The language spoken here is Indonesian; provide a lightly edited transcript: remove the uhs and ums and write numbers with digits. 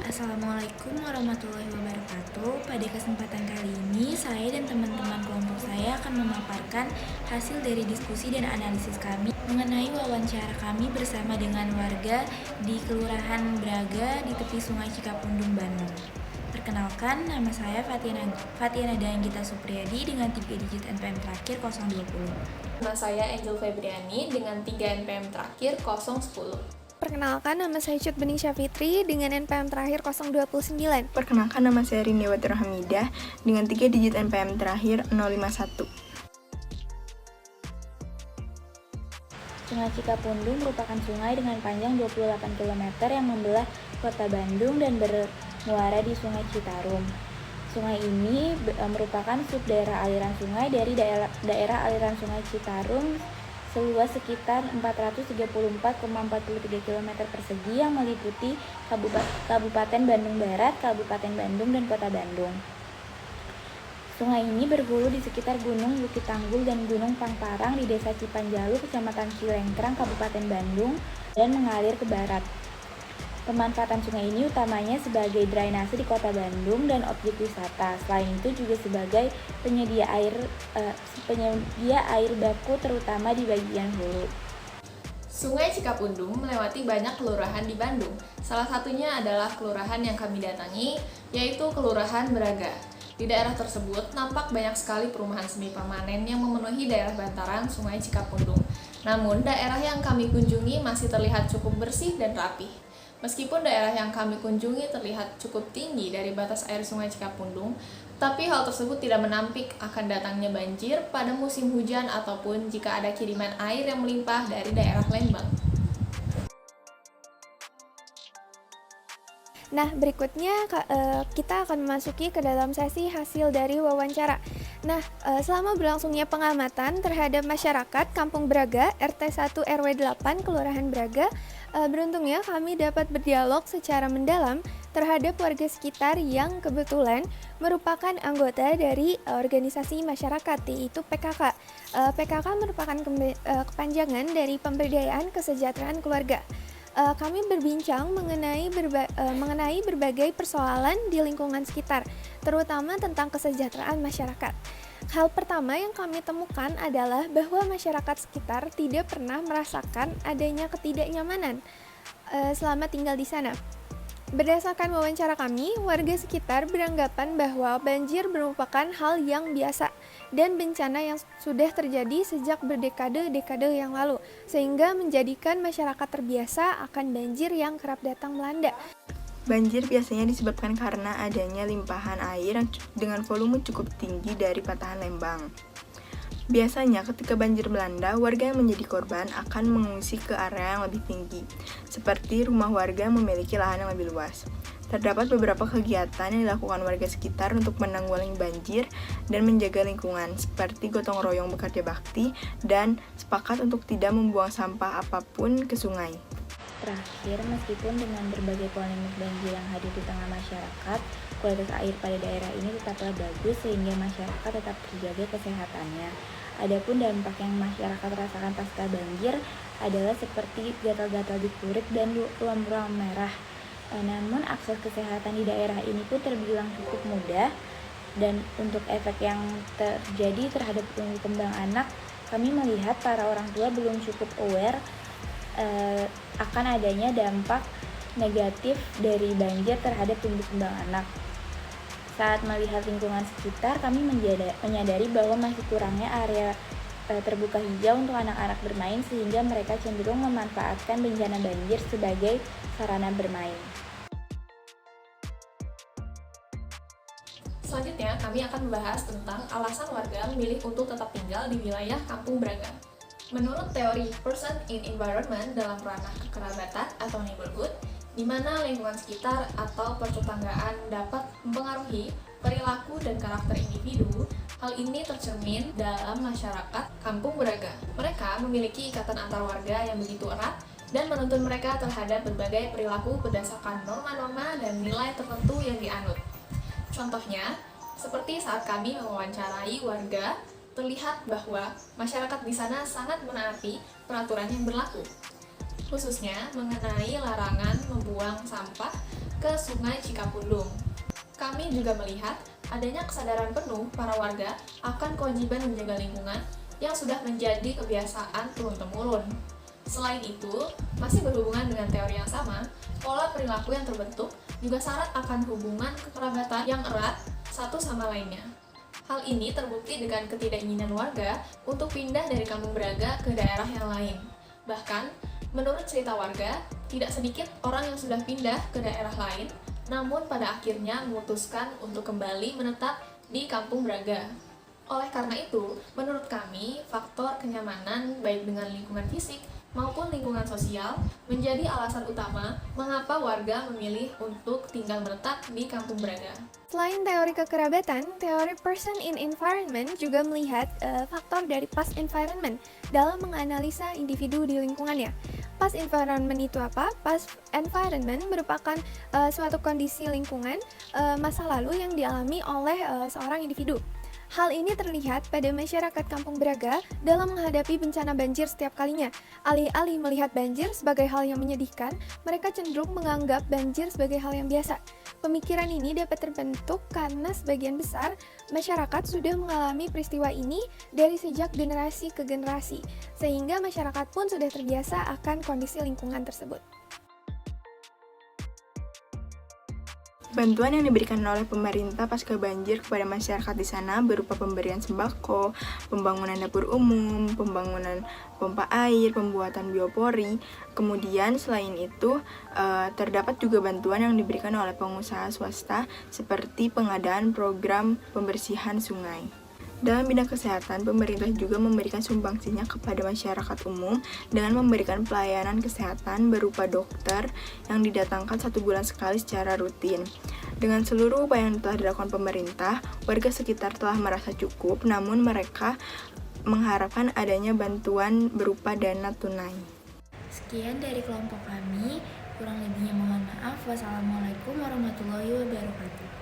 Assalamualaikum warahmatullahi wabarakatuh. Pada kesempatan kali ini, saya dan teman-teman kelompok saya akan memaparkan hasil dari diskusi dan analisis kami mengenai wawancara kami bersama dengan warga di Kelurahan Braga di tepi Sungai Cikapundung, Bandung. Perkenalkan, nama saya Fatiana Danggita Supriyadi dengan 3 digit NPM terakhir 020. Nama saya Angel Febriani dengan 3 NPM terakhir 010. Perkenalkan, nama saya Cut Beningsya Fitri dengan NPM terakhir 029. Perkenalkan, nama saya Riniwati Hamidah dengan 3 digit NPM terakhir 051. Sungai Cikapundung merupakan sungai dengan panjang 28 km yang membelah kota Bandung dan bermuara di Sungai Citarum. Sungai ini merupakan subdaerah aliran sungai dari daerah aliran Sungai Citarum seluas sekitar 434,43 km persegi yang meliputi Kabupaten Bandung Barat, Kabupaten Bandung, dan Kota Bandung. Sungai ini berhulu di sekitar Gunung Bukit Tanggul dan Gunung Pangparang di Desa Cipanjalu, Kecamatan Cilengkrang, Kabupaten Bandung, dan mengalir ke barat. Pemanfaatan sungai ini utamanya sebagai drainase di Kota Bandung dan objek wisata. Selain itu juga sebagai penyedia air baku terutama di bagian hulu. Sungai Cikapundung melewati banyak kelurahan di Bandung. Salah satunya adalah kelurahan yang kami datangi, yaitu Kelurahan Braga. Di daerah tersebut nampak banyak sekali perumahan semi permanen yang memenuhi daerah bantaran Sungai Cikapundung. Namun daerah yang kami kunjungi masih terlihat cukup bersih dan rapih. Meskipun daerah yang kami kunjungi terlihat cukup tinggi dari batas air Sungai Cikapundung, tapi hal tersebut tidak menampik akan datangnya banjir pada musim hujan ataupun jika ada kiriman air yang melimpah dari daerah Lembang. Nah, berikutnya kita akan memasuki ke dalam sesi hasil dari wawancara. Nah, selama berlangsungnya pengamatan terhadap masyarakat Kampung Braga, RT 1 RW 8 Kelurahan Braga, beruntungnya kami dapat berdialog secara mendalam terhadap warga sekitar yang kebetulan merupakan anggota dari organisasi masyarakat, yaitu PKK. PKK merupakan kepanjangan dari Pemberdayaan Kesejahteraan Keluarga. Kami berbincang mengenai berbagai persoalan di lingkungan sekitar, terutama tentang kesejahteraan masyarakat. Hal pertama yang kami temukan adalah bahwa masyarakat sekitar tidak pernah merasakan adanya ketidaknyamanan selama tinggal di sana. Berdasarkan wawancara kami, warga sekitar beranggapan bahwa banjir merupakan hal yang biasa dan bencana yang sudah terjadi sejak berdekade-dekade yang lalu, sehingga menjadikan masyarakat terbiasa akan banjir yang kerap datang melanda. Banjir biasanya disebabkan karena adanya limpahan air dengan volume cukup tinggi dari patahan lembang. Biasanya ketika banjir melanda, warga yang menjadi korban akan mengungsi ke area yang lebih tinggi, seperti rumah warga yang memiliki lahan yang lebih luas. Terdapat beberapa kegiatan yang dilakukan warga sekitar untuk menanggulangi banjir dan menjaga lingkungan, seperti gotong royong bekerja bakti dan sepakat untuk tidak membuang sampah apapun ke sungai. Terakhir, meskipun dengan berbagai polemik banjir yang hadir di tengah masyarakat, kualitas air pada daerah ini tetaplah bagus sehingga masyarakat tetap terjaga kesehatannya. Adapun dampak yang masyarakat rasakan pasca banjir adalah seperti gatal-gatal di kulit dan ruam-ruam merah. Namun akses kesehatan di daerah ini pun terbilang cukup mudah, dan untuk efek yang terjadi terhadap tumbuh kembang anak, kami melihat para orang tua belum cukup aware akan adanya dampak negatif dari banjir terhadap tumbuh kembang anak. Saat melihat lingkungan sekitar, kami menyadari bahwa masih kurangnya area terbuka hijau untuk anak-anak bermain, sehingga mereka cenderung memanfaatkan bencana banjir sebagai sarana bermain. Selanjutnya, kami akan membahas tentang alasan warga memilih untuk tetap tinggal di wilayah Kampung Braga. Menurut teori Person in Environment dalam ranah kekerabatan atau neighborhood, di mana lingkungan sekitar atau pertetanggaan dapat mempengaruhi perilaku dan karakter individu, hal ini tercermin dalam masyarakat Kampung Braga. Mereka memiliki ikatan antar warga yang begitu erat dan menuntun mereka terhadap berbagai perilaku berdasarkan norma-norma dan nilai tertentu yang dianut. Contohnya, seperti saat kami mewawancarai warga terlihat bahwa masyarakat di sana sangat menaati peraturan yang berlaku, khususnya mengenai larangan membuang sampah ke Sungai Cikapundung. Kami juga melihat adanya kesadaran penuh para warga akan kewajiban menjaga lingkungan yang sudah menjadi kebiasaan turun-temurun. Selain itu, masih berhubungan dengan teori yang sama, pola perilaku yang terbentuk juga syarat akan hubungan kekerabatan yang erat satu sama lainnya. Hal ini terbukti dengan ketidakinginan warga untuk pindah dari Kampung Braga ke daerah yang lain. Bahkan, menurut cerita warga, tidak sedikit orang yang sudah pindah ke daerah lain, namun pada akhirnya memutuskan untuk kembali menetap di Kampung Braga. Oleh karena itu, menurut kami, faktor kenyamanan baik dengan lingkungan fisik maupun lingkungan sosial menjadi alasan utama mengapa warga memilih untuk tinggal menetap di Kampung Braga. Selain teori kekerabatan, teori person in environment juga melihat faktor dari past environment dalam menganalisa individu di lingkungannya. Past environment itu apa? Past environment merupakan suatu kondisi lingkungan masa lalu yang dialami oleh seorang individu. Hal ini terlihat pada masyarakat Kampung Braga dalam menghadapi bencana banjir setiap kalinya. Alih-alih melihat banjir sebagai hal yang menyedihkan, mereka cenderung menganggap banjir sebagai hal yang biasa. Pemikiran ini dapat terbentuk karena sebagian besar masyarakat sudah mengalami peristiwa ini dari sejak generasi ke generasi, sehingga masyarakat pun sudah terbiasa akan kondisi lingkungan tersebut. Bantuan yang diberikan oleh pemerintah pasca banjir kepada masyarakat di sana berupa pemberian sembako, pembangunan dapur umum, pembangunan pompa air, pembuatan biopori. Kemudian selain itu, terdapat juga bantuan yang diberikan oleh pengusaha swasta seperti pengadaan program pembersihan sungai. Dalam bidang kesehatan, pemerintah juga memberikan sumbangsinya kepada masyarakat umum dengan memberikan pelayanan kesehatan berupa dokter yang didatangkan 1 bulan sekali secara rutin. Dengan seluruh upaya yang telah dilakukan pemerintah, warga sekitar telah merasa cukup, namun mereka mengharapkan adanya bantuan berupa dana tunai. Sekian dari kelompok kami, kurang lebihnya mohon maaf. Wassalamualaikum warahmatullahi wabarakatuh.